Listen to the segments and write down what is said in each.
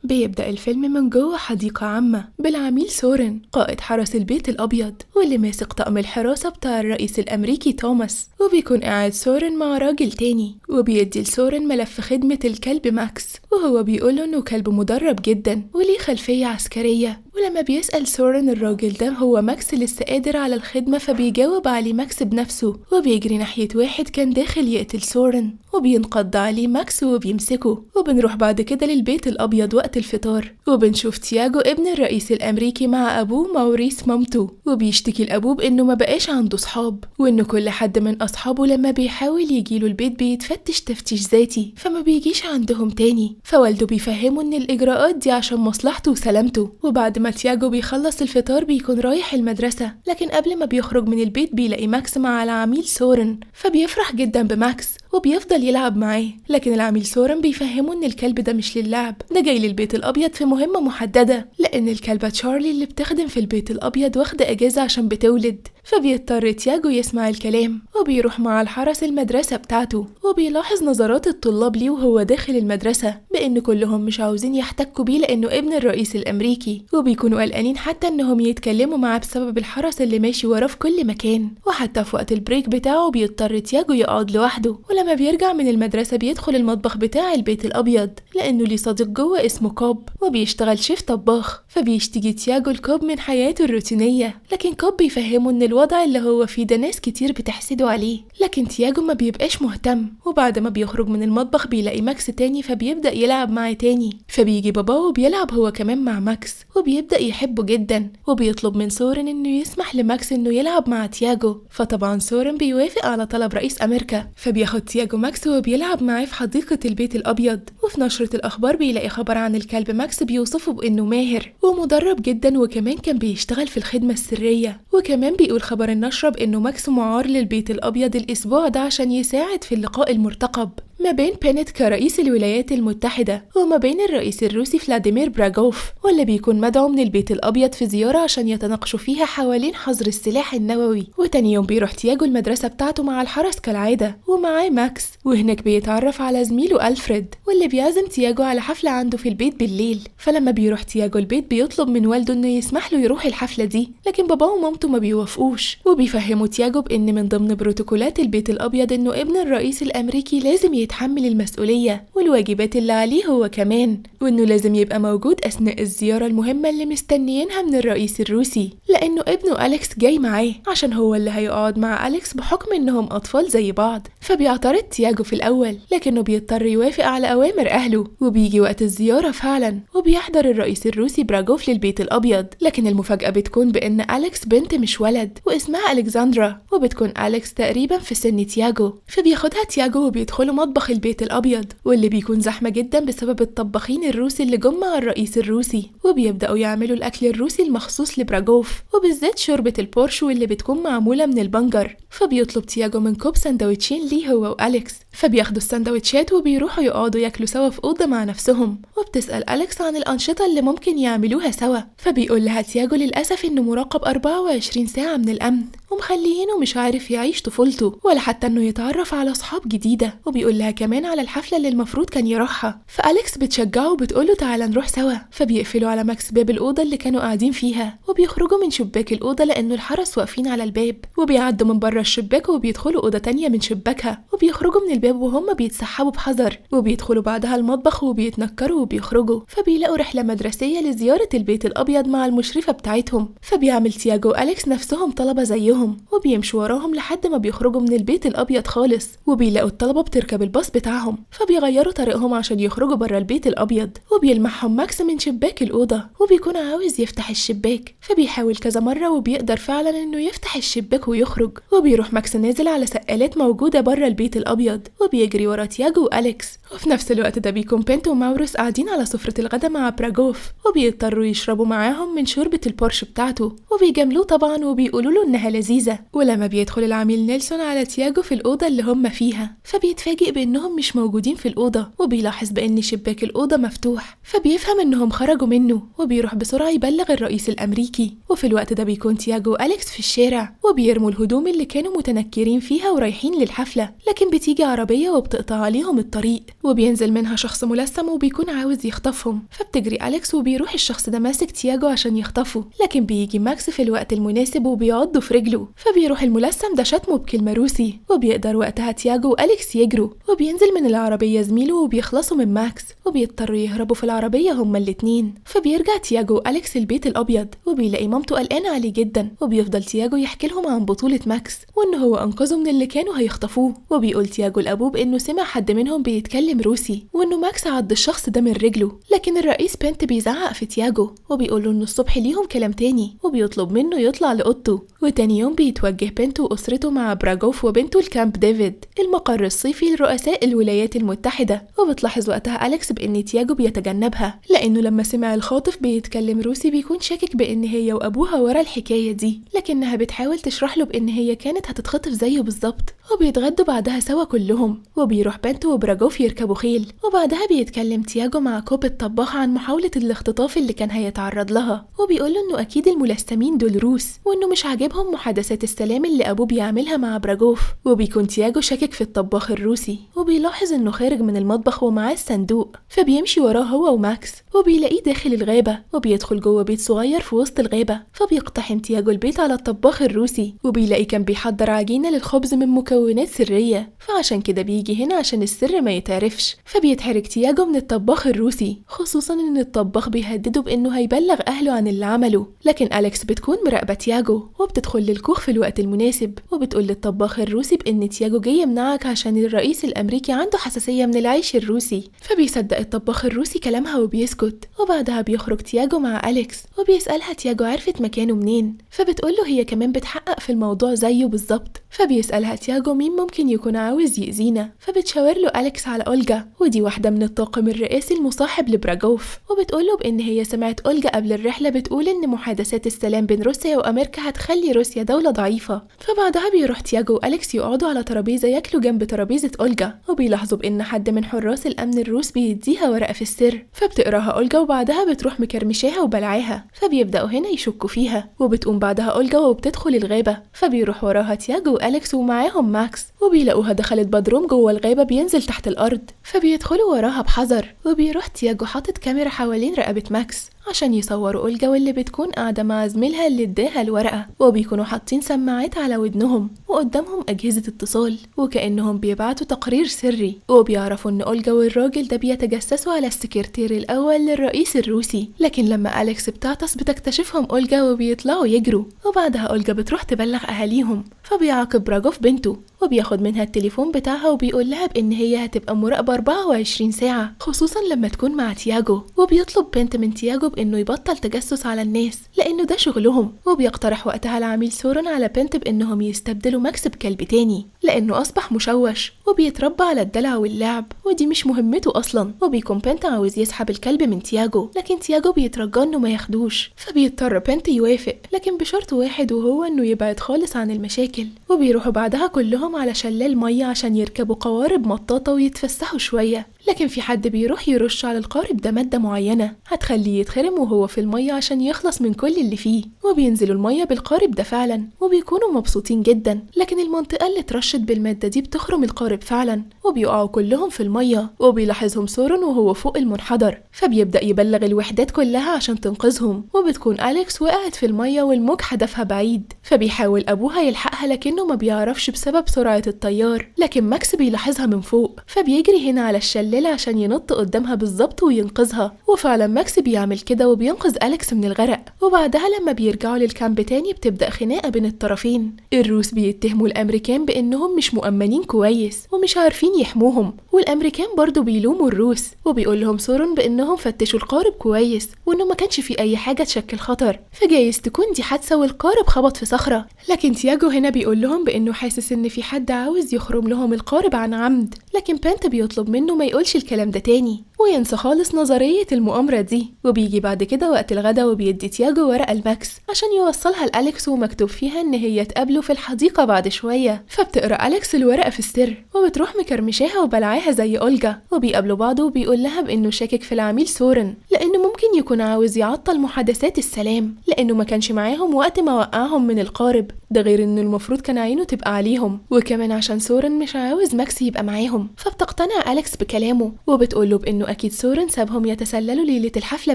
بيبدأ الفيلم من جوه حديقة عامة بالعميل سورن قائد حرس البيت الأبيض واللي ماسك طقم الحراسة بتاع الرئيس الأمريكي توماس. وبيكون قاعد سورن مع راجل تاني وبيدي لسورن ملف خدمة الكلب ماكس، وهو بيقوله إنه كلب مدرب جدا وليه خلفية عسكرية. ولما بيسأل سورن الراجل ده هو ماكس لسه قادر على الخدمة، فبيجاوب عليه ماكس بنفسه وبيجري ناحية واحد كان داخل يقتل سورن وبينقض عليه ماكس وبيمسكه. وبنروح بعد كده للبيت الأبيض وقت الفطار وبنشوف تياجو ابن الرئيس الأمريكي مع أبوه موريس مامته، وبيشتكي لأبوه بإنه ما بقاش عنده صحاب وإنه كل حد من أصحابه لما بيحاول يجيله البيت بيتفتش تفتيش ذاتي فما بيجيش عندهم تاني. فوالده بيفهمه إن الإجراءات دي عشان مصلحته وسلامته. وبعد ما تياجو بيخلص الفطار بيكون رايح المدرسة، لكن قبل ما بيخرج من البيت بيلاقي ماكس مع العميل سورن، فبيفرح جدا بماكس وبيفضل يلعب معاه. لكن العميل سورن بيفهمه ان الكلب ده مش للعب، ده جاي للبيت الابيض في مهمة محددة، لان الكلبة تشارلي اللي بتخدم في البيت الابيض واخدة اجازة عشان بتولد. فبيضطر تياجو يسمع الكلام وبيروح مع الحرس المدرسة بتاعته، وبيلاحظ نظرات الطلاب ليه وهو داخل المدرسة بان كلهم مش عاوزين يحتكوا بيه لانه ابن الرئيس الامريكي، وبيكونوا قلقانين حتى انهم يتكلموا معاه بسبب الحرس اللي ماشي وراه في كل مكان. وحتى في وقت البريك بتاعه بيضطر تياجو يقعد لوحده. ولما بيرجع من المدرسة بيدخل المطبخ بتاع البيت الابيض لانه ليه صديق جوه اسمه كوب وبيشتغل شيف طباخ. فبيشتكي تياجو لكوب من حياته الروتينية، لكن كوب بيفهمه ان الوضع اللي هو فيه ده ناس كتير بتحسده عليه، لكن تياجو ما بيبقاش مهتم. وبعد ما بيخرج من المطبخ بيلاقي ماكس تاني فبيبدأ يلعب معاه تاني، فبيجي باباه وبيلعب هو كمان مع ماكس وبيبدأ يحبه جدا. وبيطلب من سورن انه يسمح لماكس انه يلعب مع تياجو، فطبعا سورن بيوافق على طلب رئيس امريكا. فبياخد تياجو ماكس وبيلعب معاه في حديقة البيت الابيض. وفي نشرة الاخبار بيلاقي خبر عن الكلب ماكس بيوصفه بانه ماهر ومدرب جدا، وكمان كان بيشتغل في الخدمة السرية. وكمان بيقول خبر النشرة بانه ماكس معار للبيت الابيض الاسبوع ده عشان يساعد في اللقاء المرتقب ما بين بينت كرئيس الولايات المتحدة وما بين الرئيس الروسي فلاديمير براغوف، واللي بيكون مدعو من البيت الأبيض في زيارة عشان يتناقشوا فيها حوالين حظر السلاح النووي. وتاني يوم بيروح تياجو المدرسة بتاعته مع الحرس كالعادة ومعاه ماكس، وهناك بيتعرف على زميله ألفريد واللي بيعزم تياجو على حفلة عنده في البيت بالليل. فلما بيروح تياجو البيت بيطلب من والده إنه يسمح له يروح الحفلة دي، لكن باباه ومامته ما بيوافقوش. وبيفهموا تياجو بإن من ضمن بروتوكولات البيت الأبيض إنه ابن الرئيس الأمريكي لازم يتحمل المسؤولية والواجبات اللي عليه هو كمان، وإنه لازم يبقى موجود أثناء الزيارة المهمة اللي مستنيينها من الرئيس الروسي، لأنه ابنه أليكس جاي معاه عشان هو اللي هيقعد مع أليكس بحكم إنهم أطفال زي بعض. فبيعترض تياجو في الأول، لكنه بيضطر يوافق على أوامر أهله. وبيجي وقت الزيارة فعلا وبيحضر الرئيس الروسي براغوف للبيت الأبيض، لكن المفاجأة بتكون بإن أليكس بنت مش ولد واسمها ألكسندرا، وبتكون أليكس تقريبا في سن تياجو. فبياخدها تياجو وبيدخلوا مطبخ البيت الأبيض، واللي بيكون زحمة جدا بسبب الطباخين الروسي اللي جم مع الرئيس الروسي، وبيبدأوا يعملوا الأكل الروسي المخصوص لبراغوف، وبالذات شوربة البورش واللي بتكون معمولة من البنجر. فبيطلب تياجو من كوب سندوتشين ليه هو وأليكس، فبياخدوا السندوتشات وبيروحوا يقعدوا ياكلوا سوا في أوضة مع نفسهم. وبتسأل أليكس عن الأنشطة اللي ممكن يعملوها سوا، فبيقول لها تياجو للأسف إنه مراقب 24 ساعة من الأمن ومخليينه مش عارف يعيش طفولته ولا حتى إنه يتعرف على أصحاب جديدة. وبيقول لها كمان على الحفلة اللي المفروض كان يروحها، فأليكس بتشجعه وبتقوله تعالى نروح سوا. فبيقفلوا على ماكس باب الأوضة اللي كانوا قاعدين فيها وبيخرجوا من شباك الأوضة لأنه الحرس واقفين على الباب، وبيعدوا من بره الشباك وبيدخلوا أوضة تانية من شباكها، وبيخرجوا من الباب وهم بيتسحبوا بحذر، وبيدخلوا بعدها المطبخ وبيتنكروا وبيخرجوا. فبيلاقوا رحلة مدرسية لزيارة البيت الأبيض مع المشرفة بتاعتهم، فبيعمل تياجو وأليكس نفسهم طلبة زيهم وبيمشوا وراهم لحد ما بيخرجوا من البيت الأبيض خالص، وبيلاقوا الطلبة بتركب الباص بتاعهم، فبيغيروا طريقهم عشان يخرجوا بره البيت الأبيض. وبيلمحهم ماكس من شباك الأوضة وبيكون عاوز يفتح الشباك، فبيحاول كذا مرة وبيقدر فعلا إنه يفتح الشباك ويخرج. وبيروح ماكس نازل على سقالات موجودة بره البيت الأبيض وبيجري ورا تياجو وأليكس. وفي نفس الوقت ده بيكون بنت وماوريس قاعدين على سفرة الغدا مع براغوف وبيضطروا يشربوا معاهم من شوربة البورش بتاعته، وبيجاملوه طبعا وبيقولوا له إنها لذيذة لذيذة. ولما بيدخل العميل نيلسون على تياجو في الأوضة اللي هم فيها، فبيتفاجئ بأنهم مش موجودين في الأوضة، وبيلاحظ بأن شباك الأوضة مفتوح، فبيفهم أنهم خرجوا منه، وبيروح بسرعة يبلغ الرئيس الأمريكي. وفي الوقت ده بيكون تياجو وأليكس في الشارع وبيرموا الهدوم اللي كانوا متنكرين فيها ورايحين للحفلة، لكن بتيجي عربية وبتقطع عليهم الطريق، وبينزل منها شخص ملثم وبيكون عاوز يخطفهم. فبتجري أليكس وبيروح الشخص ده ماسك تياجو عشان يخطفه، لكن بيجي ماكس في الوقت المناسب وبيعضه في رجله، فبيروح الملثم ده شتمه بكلمة روسي، وبيقدر وقتها تياجو وأليكس يجروا، وبينزل من العربية زميله وبيخلصوا من ماكس، وبيضطروا يهربوا في العربية هما الاتنين. فبيرجع تياجو وأليكس البيت الأبيض، وبيلاقي مامته قلقانة عليه جدا، وبيفضل تياجو يحكي لهم عن بطولة ماكس وإن هو أنقذه من اللي كانوا هيخطفوه. وبيقول تياجو لأبوه بإنه سمع حد منهم بيتكلم روسي، وإنه ماكس عض الشخص ده من رجله. لكن الرئيس بنت بيزعق في تياجو وبيقول له إنه الصبح ليهم كلام تاني، وبيطلب منه يطلع لأوضته. وتاني يوم بيتوجه بنته وأسرته مع براغوف وبنته الكامب ديفيد، المقر الصيفي لرؤساء الولايات المتحدة. وبتلاحظ وقتها أليكس بإن تياجو بيتجنبها، لأنه لما سمع الخاطف بيتكلم روسي بيكون شاكك بإن هي وأبوها ورا الحكاية دي، لكنها بتحاول تشرح له بإن هي كانت هتتخطف زيه بالظبط. وبيتغدوا بعدها سوا كلهم، وبيروح بنته وبراغوف يركبوا خيل. وبعدها بيتكلم تياجو مع كوب الطباخ عن محاولة الاختطاف اللي كان هيتعرض لها، وبيقول له إنه أكيد الملثمين دول روس، وإنه مش عاجبهم محادثات السلام اللي أبوه بيعملها مع براغوف. وبيكون تياجو شاكك في الطباخ الروسي، وبيلاحظ إنه خارج من المطبخ ومعاه الصندوق، فبيمشي وراه هو وماكس، وبيلاقيه داخل الغابة، وبيدخل جوه بيت صغير في وسط الغابة. فبيقتحم تياجو البيت على الطباخ الروسي، وبيلاقي كان بيحضر عجينة للخبز من مكونات سرية، فعشان كده بيجي هنا عشان السر ما يتعرفش. فبيتحرج تياجو من الطباخ الروسي، خصوصا إن الطباخ بيهدده بإنه هيبلغ أهله عن اللي عمله. لكن أليكس بتكون مراقبة تياجو، وبتدخل للكوخ في الوقت المناسب، وبتقول للطباخ الروسي بإن تياجو جاي يمنعك عشان الرئيس الأمريكي عنده حساسية من العيش الروسي. فبيصدق الطباخ الروسي كلامها وبيسكت. وبعدها بيخرج تياجو مع أليكس، وبيسألها تياجو عرفت مكانه منين، فبتقوله هي كمان بتحقق في الموضوع زيه بالظبط. فبيسألها تياجو مين ممكن يكون عاوز يأذينا، فبتشاور له أليكس على أولجا، ودي واحدة من الطاقم الرئاسي المصاحب لبراغوف. وبتقوله بإن هي سمعت أولجا قبل الرحلة بتقول إن محادثات السلام بين روسيا وأمريكا هتخلي روسيا دولة ضعيفة. فبعدها بيروح تياجو وأليكس يقعدوا على ترابيزة ياكلوا جنب ترابيزة أولجا، وبيلاحظوا بإن حد من حراس الأمن الروس بيديها ورقة في السر، فبتقراها أولجا وبعدها بتروح مكرمشاها وبلعاها. فبيبدأوا هنا يشكوا فيها، وبتقوم بعدها أولجا وبتدخل الغابة، فبيروح وراها تياجو وأليكس ومعاهم ماكس، وبيلاقوها دخلت بدروم جوه الغابة بينزل تحت الأرض، فبيدخلوا وراها بحذر. وبيروح تياجو حاطط كاميرا حوالين رقبة ماكس عشان يصوروا أولجا واللي بتكون قاعدة مع زميلها اللي اداها الورقة، وبيكونوا حاطين سماعات على ودنهم وقدامهم أجهزة اتصال وكأنهم بيبعتوا تقرير سري. وبيعرفوا إن أولجا والراجل ده بيتجسسوا على السكرتير الأول للرئيس الروسي، لكن لما أليكس بتعطس بتكتشفهم أولجا وبيطلعوا يجروا. وبعدها أولجا بتروح تبلغ أهاليهم، فبيعاقب براغوف بنته وبياخد منها التليفون بتاعها وبيقول لها بإن هي هتبقى مراقبة 24 ساعة خصوصا لما تكون مع تياجو. وبيطلب بنت من تياجو بإنه يبطل تجسس على الناس لأنه ده شغلهم. وبيقترح وقتها العميل سورن على بنت بإنهم يستبدلوا ماكس بكلب تاني لأنه أصبح مشوش وبيتربى على الدلع واللعب، ودي مش مهمته أصلا. وبيكون بنت عاوز يسحب الكلب من تياجو، لكن تياجو بيترجى إنه ما ياخدوش، فبيضطر بنت يوافق لكن بشرط واحد، وهو إنه يبعد خالص عن المشاكل. وبيروحوا بعدها كلهم على شلال مية عشان يركبوا قوارب مطاطة ويتفسحوا شوية، لكن في حد بيروح يرش على القارب ده مادة معينة هتخليه يتخرم وهو في المية عشان يخلص من كل اللي فيه. وبينزلوا المية بالقارب ده فعلا وبيكونوا مبسوطين جدا، لكن المنطقة اللي اترشت بالمادة دي بتخرم القارب فعلا وبيقعوا كلهم في المية. وبيلاحظهم سورن وهو فوق المنحدر، فبيبدأ يبلغ الوحدات كلها عشان تنقذهم. وبتكون أليكس وقعت في المية والموج حدفها بعيد، فبيحاول أبوها يلحقها لكنه ما بيعرفش بسبب سرعة التيار، لكن ماكس بيلاحظها من فوق فبيجري هنا على الشلال عشان ينط قدامها بالظبط وينقذها. وفعلا ماكس بيعمل كده وبينقذ أليكس من الغرق. وبعدها لما بيرجعوا للكامب تاني بتبدأ خناقة بين الطرفين. الروس بيتهموا الأمريكان بإنهم مش مؤمنين كويس ومش عارفين يحموهم، والأمريكان برضو بيلوموا الروس وبيقول لهم سورن بإنهم فتشوا القارب كويس وإنه ما كانش في أي حاجة تشكل خطر، فجايز تكون دي حادثة والقارب خبط في صخرة. لكن تياجو هنا بيقول لهم بانه حاسس ان في حد عاوز يخرم لهم القارب عن عمد، لكن بنت بيطلب منه ما يقولش الكلام ده تاني وينسى خالص نظرية المؤامرة دي. وبيجي بعد كده وقت الغدا وبيدي تياجو ورقة لماكس عشان يوصلها لأليكس ومكتوب فيها ان هي تقابله في الحديقة بعد شوية. فبتقرأ أليكس الورقة في السر وبتروح مكرمشاها وبلعاها زي أولجا، وبيقابلوا بعض وبيقول لها بانه شاكك في العميل سورن لانه ممكن يكون عاوز يعطل محادثات السلام لانه ما كانش معاهم وقت ما وقعهم من القارب، ده غير انه المفروض كان عينه تبقى عليهم، وكمان عشان سورن مش عاوز ماكس يبقى معاهم. فبتقتنع أليكس بكلامه وبتقوله بانه اكيد سورن سابهم يتسللوا ليلة الحفلة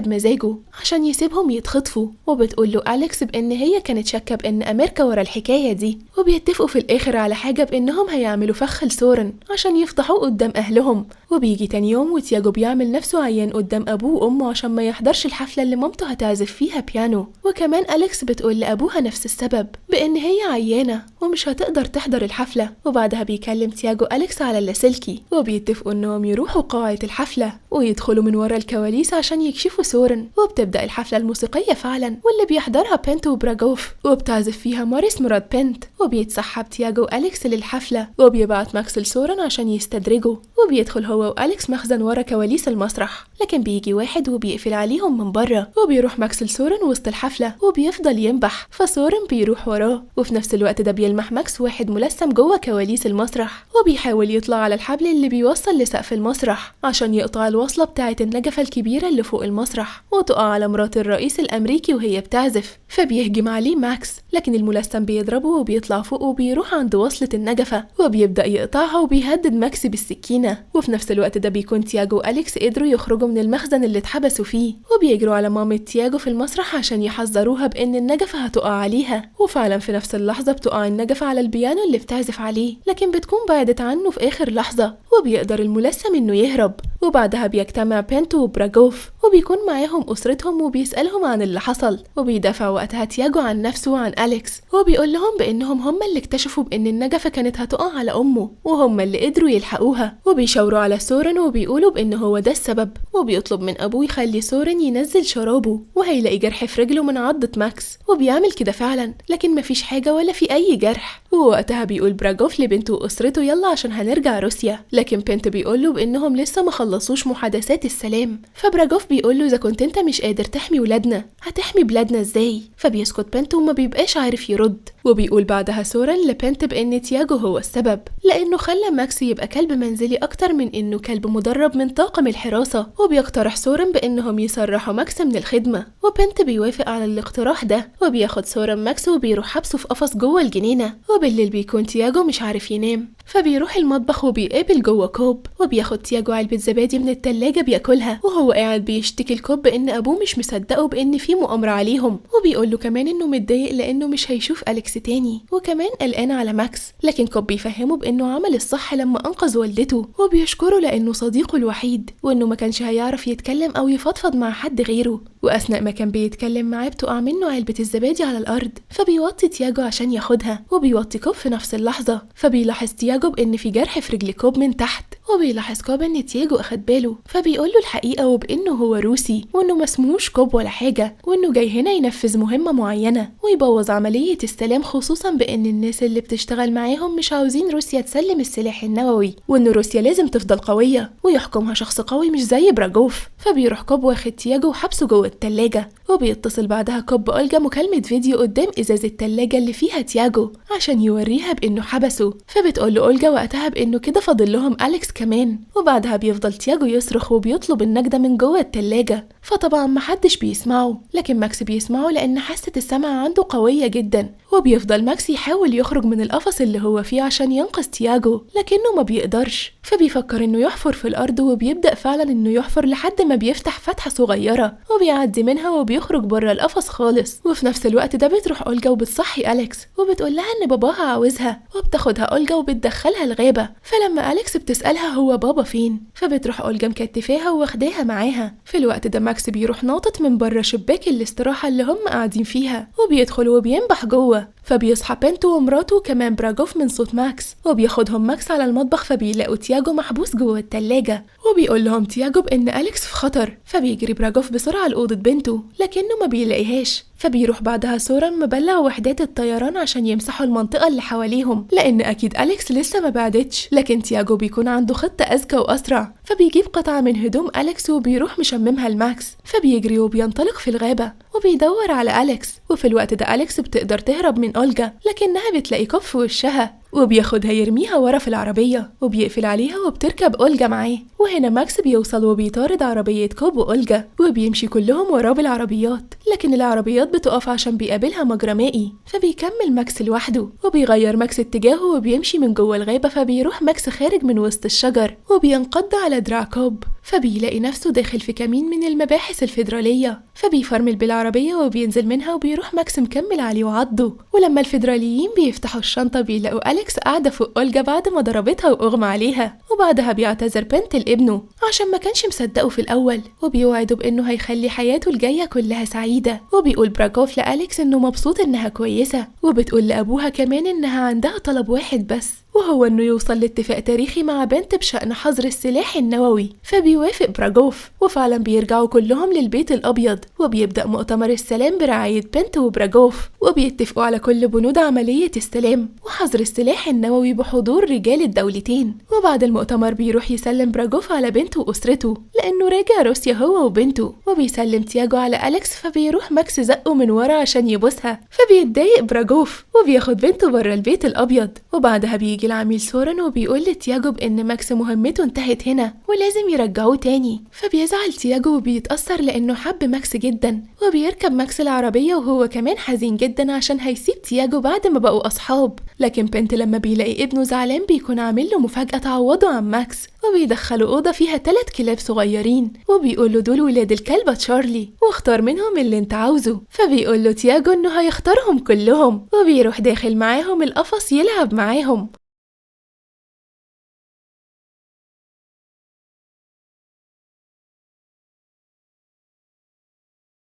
بمزاجه عشان يسيبهم يتخطفوا، وبتقوله أليكس بان هي كانت شاكة بان امريكا ورا الحكاية دي، وبيتفقوا في الاخر على حاجة بانهم هيعملوا فخ لسورن عشان يفضحوه قدام اهلهم. وبيجي تاني يوم وتياجو بيعمل نفسه عيان قدام ابوه وامه عشان ما يحضرش الحفلة اللي مامته هتعزف فيها بيانو، وكمان أليكس بتقول لابوها نفس السبب بان هي عيانة ومش هتقدر تحضر الحفلة. وبعدها بيكلم تياجو أليكس على اللاسلكي وبيتفقوا انهم يروحوا قاعة الحفلة ويدخلوا من ورا الكواليس عشان يكشفوا سورن. وبتبدأ الحفلة الموسيقية فعلا واللي بيحضرها بنت وبراجوف وبتعزف فيها ماريس مراد بنت، وبيتسحب تياجو أليكس للحفلة وبيبعت ماكس لسورن عشان يستدرجه، وبيدخل هو وأليكس مخزن ورا كواليس المسرح، لكن بيجي واحد وبيقفل عليهم من بره، وبيروح ماكس لسورن وسط الحفلة وبيفضل ينبح، فسورن بيروح وراه، وفي نفس الوقت ده بيلمح ماكس واحد ملثم جوه كواليس المسرح وبيحاول يطلع على الحبل اللي بيوصل لسقف المسرح عشان يقطع الوصلة بتاعة النجفة الكبيرة اللي فوق المسرح وتقع على مرات الرئيس الأمريكي وهي بتعزف، فبيهجم عليه ماكس لكن الملثم بيضربه وبيطلع فوق وبيروح عند وصلة النجفة وبيبدأ يقطعها وبيهدد ماكس بالسكينة. وفي نفس الوقت ده بيكون تياجو وأليكس قدروا يخرجوا من المخزن اللي اتحبسوا فيه وبيجروا على مامة تياجو في المسرح عشان يحذروها بأن النجفة هتقع عليها، وفعلا في نفس اللحظة بتقع النجفة على البيانو اللي بتعزف عليه لكن بتكون بعدت عنه في آخر لحظة وبيقدر الملثم إنه يهرب. وبعدها بيجتمع بنت وبراجوف وبيكون معاهم أسرتهم وبيسألهم عن اللي حصل، وبيدافع وقتها تياجو عن نفسه وعن أليكس وبيقول لهم بأنهم هم اللي اكتشفوا بأن النجفة كانت هتقع على أمه وهم اللي قدروا يلحقوها، وبيشاوروا على سورن وبيقولوا بأنه هو ده السبب، وبيطلب من أبوه يخلي سورن ينزل شرابه وهيلاقي جرح في رجله من عضة ماكس، وبيعمل كده فعلا لكن مفيش حاجة ولا في أي جرح. ووقتها بيقول براجوف لبنته وأسرته يلا عشان هنرجع روسيا، لكن بنت بيقوله بأنهم لسه ما خلصوش محادثات السلام، فبراجوف بيقوله إذا كنت أنت مش قادر تحمي ولادنا هتحمي بلادنا إزاي؟ فبيسكت بنت وما بيبقاش عارف يرد. وبيقول بعدها سورن لبنت بأن تياجو هو السبب لأنه خلى ماكس يبقى كلب منزلي أكتر من إنه كلب مدرب من طاقم الحراسة، وبيقترح سورن بأنهم يسرحوا ماكس من الخدمة، وبنت بيوافق على الاقتراح ده وبياخد سورن ماكس وبيروح حبسه في قفص جوه الجنينة. وبالليل بيكون تياجو مش عارف ينام فبيروح المطبخ وبيقابل جوه كوب وبياخد تياجو علبة زبادي من التلاجة بياكلها، وهو قاعد بيشتكي الكوب بأن أبوه مش مصدقه بأن في مؤامرة عليهم، وبيقوله كمان إنه متضايق لأنه مش هيشوف أليكس تاني وكمان قلقان على ماكس، لكن كوب بيفهمه بأنه عمل الصح لما أنقذ والدته وبيشكره لأنه صديقه الوحيد وإنه ما كانش هيعرف يتكلم أو يفضفض مع حد غيره. وأثناء ما كان بيتكلم معاه بتقع منه علبة الزبادي على الأرض فبيوطي تياجو عشان ياخدها وبيوطي كوب في نفس اللحظة، فبيلاحظ تياجو بأن في جرح في رجل كوب من تحت، وبيلاحظ كوب ان تياجو اخد باله فبيقوله الحقيقة وبأنه هو روسي وانه مسموش كوب ولا حاجة وانه جاي هنا ينفذ مهمة معينة ويبوظ عملية السلام، خصوصا بأن الناس اللي بتشتغل معاهم مش عاوزين روسيا تسلم السلاح النووي وان روسيا لازم تفضل قوية ويحكمها شخص قوي مش زي براجوف. فبيروح كوب واخد تياجو وحبسه جوه التلاجة، وبيتصل بعدها كوب بأولجا مكالمة فيديو قدام إزاز التلاجة اللي فيها تياجو عشان يوريها بأنه حبسه، فبتقول له أولجا وقتها بأنه كده فاضل لهم أليكس كمان، وبعدها بيفضل تياجو يصرخ وبيطلب النجدة من جوه التلاجة، فطبعا محدش بيسمعه لكن ماكس بيسمعه لأن حاسة السمع عنده قوية جدا، وبيفضل ماكس يحاول يخرج من القفص اللي هو فيه عشان ينقذ تياجو لكنه ما بيقدرش، فبيفكر انه يحفر في الأرض وبيبدأ فعلا انه يحفر لحد ما بيفتح فتحة صغيرة وبيعدي منها وبيخرج بره القفص خالص. وفي نفس الوقت ده بتروح أولجا وبتصحي أليكس وبتقول لها ان باباها عاوزها، وبتاخدها أولجا وبتدخلها الغابة، فلما أليكس بتسألها هو بابا فين فبتروح أولجا مكتفاها واخداها معاها. في الوقت ده ماكس بيروح ناطط من بره شباك الاستراحة اللي هم قاعدين فيها وبيدخل وبينبح جوه، فبيصحى بنت ومراته وكمان براجوف من صوت ماكس، وبياخدهم ماكس على المطبخ، فبيلاقوا تياجو محبوس جوه التلاجة، وبيقول لهم تياجو بإن أليكس في خطر. فبيجري براجوف بسرعة لأوضة بنته لكنه ما بيلاقيهاش. فبيروح بعدها سوران مبلغ وحدات الطيران عشان يمسحوا المنطقة اللي حواليهم، لأن أكيد أليكس لسه ما بعدتش. لكن تياجو بيكون عنده خطة أذكى وأسرع، فبيجيب قطعة من هدوم أليكس وبيروح مشممها لماكس. فبيجري وبينطلق في الغابة وبيدور على أليكس. وفي الوقت ده أليكس بتقدر تهرب من أولجا، لكنها بتلاقي كف في وشها وبياخدها يرميها ورا في العربية وبيقفل عليها وبتركب أولجا معاه. وهنا ماكس بيوصل وبيطارد عربية كوب وأولجا وبيمشي كلهم وراه بالعربيات، لكن العربيات بتقف عشان بيقابلها مجرى مائي. فبيكمل ماكس لوحده وبيغير ماكس اتجاهه وبيمشي من جوه الغابة. فبيروح ماكس خارج من وسط الشجر وبينقض على دراع كوب، فبيلاقي نفسه داخل في كمين من المباحث الفيدرالية. فبيفرمل بالعربية وبينزل منها وبيروح ماكس مكمل عليه وعضه. ولما الفيدراليين بيفتحوا الشنطة بيلاقوا أليكس قاعدة فوق أولجا بعد ما ضربتها وأغمى عليها. وبعدها بيعتذر بنت لابنه عشان ما كانش مصدقه في الأول، وبيوعده بأنه هيخلي حياته الجاية كلها سعيدة. وبيقول براجوف لأليكس إنه مبسوط إنها كويسة، وبتقول لأبوها كمان إنها عندها طلب واحد بس، وهو إنه يوصل لاتفاق تاريخي مع بنت بشأن حظر السلاح النووي. فبيوافق براجوف، وفعلا بيرجعوا كلهم للبيت الأبيض وبيبدأ مؤتمر السلام برعاية بنت وبراجوف، وبيتفقوا على كل بنود عملية السلام وحظر السلاح النووي بحضور رجال الدولتين. وبعد المؤتمر بيروح يسلم براجوف على بنته وأسرته لأنه راجع روسيا هو وبنته، وبيسلم تياجو على أليكس. فبيروح ماكس زقه من ورا عشان يبوسها، فبيتضايق براجوف وبياخد بنته بره البيت الأبيض. وبعدها بيجي العميل سوران وبيقول لتياجو بأن ماكس مهمته انتهت هنا ولازم يرجعوه تاني. فبيزعل تياجو وبيتأثر لأنه حب ماكس جدا، وبيركب ماكس العربية وهو كمان حزين جدا عشان هيسيب تياجو بعد ما بقوا أصحاب. لكن بنت لما بيلاقي ابنه زعلان بيكون عامل له مفاجأة تعوضه عن ماكس، وبيدخلوا أوضة فيها 3 كلاب صغيرين وبيقول له دول ولاد الكلبة تشارلي واختار منهم اللي انت عاوزه. فبيقول له تياجو انه هيختارهم كلهم، وبيروح داخل معاهم القفص يلعب معاهم.